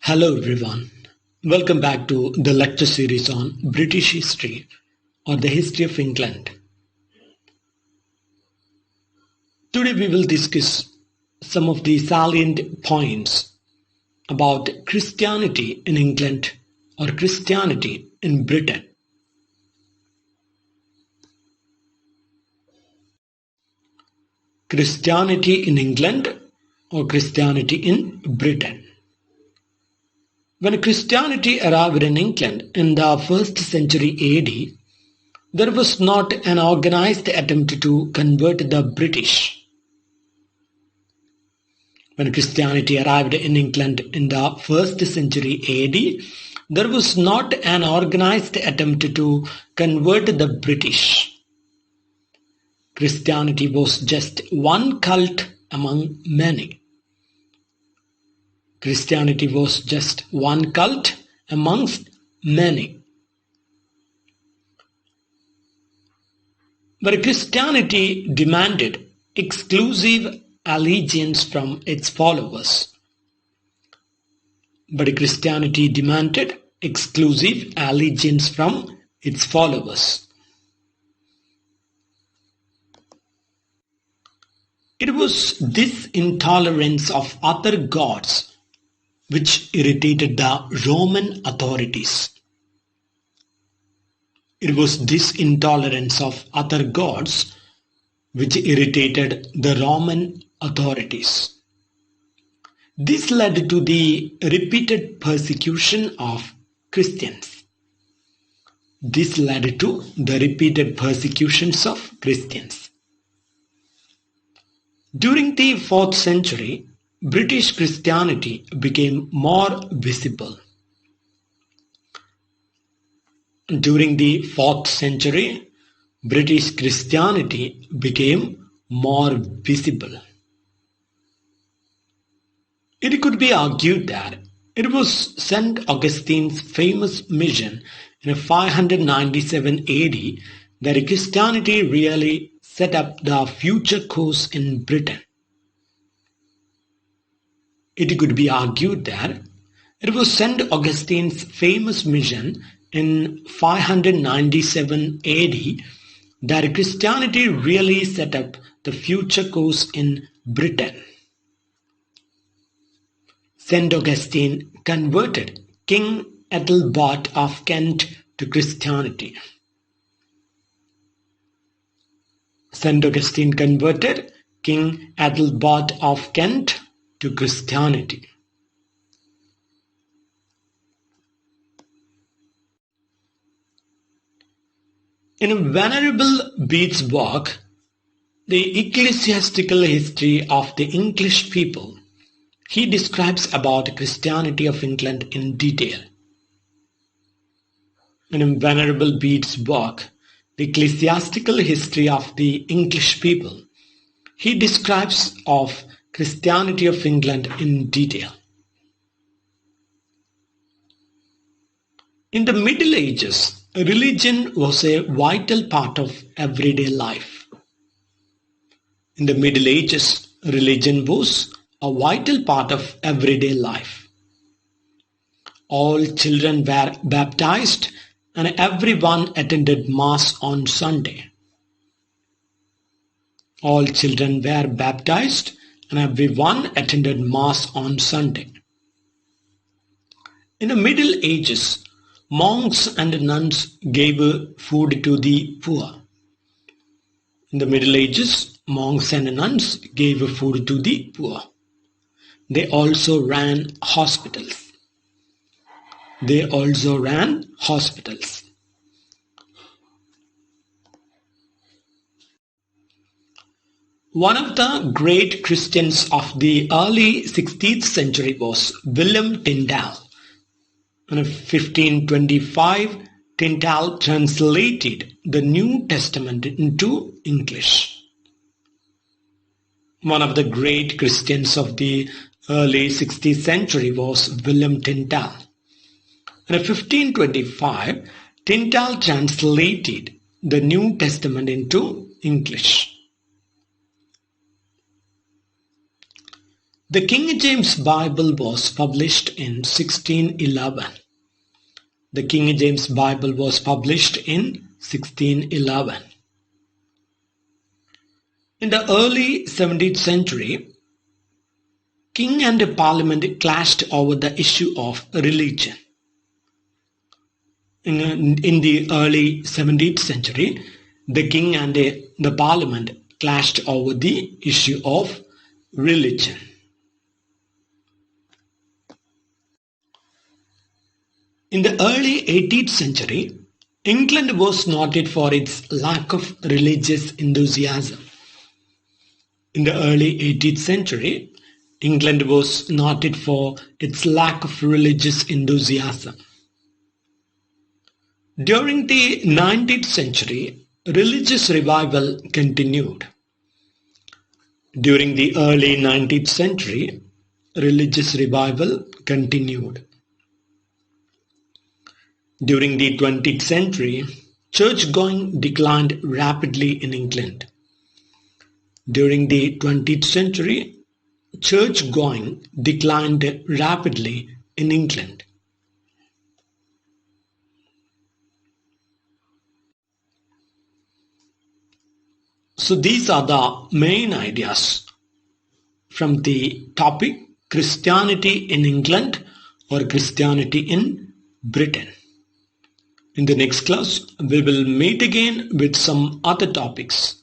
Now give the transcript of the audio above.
Hello everyone. Welcome back to the lecture series on British history or the history of England. Today we will discuss some of the salient points about Christianity in England or Christianity in Britain. Christianity in England or Christianity in Britain. When Christianity arrived in England in the 1st century AD, there was not an organized attempt to convert the British. When Christianity arrived in England in the 1st century AD, there was not an organized attempt to convert the British. Christianity was just one cult among many. Christianity was just one cult amongst many. But Christianity demanded exclusive allegiance from its followers. But Christianity demanded exclusive allegiance from its followers. It was this intolerance of other gods which irritated the Roman authorities. It was this intolerance of other gods which irritated the Roman authorities. This led to the repeated persecution of Christians. This led to the repeated persecutions of Christians. During the 4th century, British Christianity became more visible. During the 4th century, British Christianity became more visible. It could be argued that it was St. Augustine's famous mission in 597 AD that Christianity really set up the future course in Britain. It could be argued that it was St. Augustine's famous mission in 597 AD that Christianity really set up the future course in Britain. St. Augustine converted King Ethelbert of Kent to Christianity. St. Augustine converted King Ethelbert of Kent to Christianity. In Venerable Bede's work, The Ecclesiastical History of the English People, he describes about Christianity of England in detail. In Venerable Bede's work, The Ecclesiastical History of the English People, he describes of Christianity of England in detail. In the Middle Ages, religion was a vital part of everyday life. In the Middle Ages, religion was a vital part of everyday life. All children were baptized and everyone attended Mass on Sunday. All children were baptized and everyone attended Mass on Sunday. In the Middle Ages, monks and nuns gave food to the poor. In the Middle Ages, monks and nuns gave food to the poor. They also ran hospitals. One of the great Christians of the early 16th century was William Tyndale. In 1525, Tyndale translated the New Testament into English. One of the great Christians of the early 16th century was William Tyndale. In 1525, Tyndale translated the New Testament into English. The King James Bible was published in 1611. The King James Bible was published in 1611. In the early 17th century, king and parliament clashed over the issue of religion. In the early 17th century, the king and the parliament clashed over the issue of religion. In the early 18th century, England was noted for its lack of religious enthusiasm. In the early 18th century, England was noted for its lack of religious enthusiasm. During the 19th century, religious revival continued. During the early 19th century, religious revival continued. During the 20th century, church-going declined rapidly in England. During the 20th century, church-going declined rapidly in England. So these are the main ideas from the topic Christianity in England or Christianity in Britain. In the next class, we will meet again with some other topics.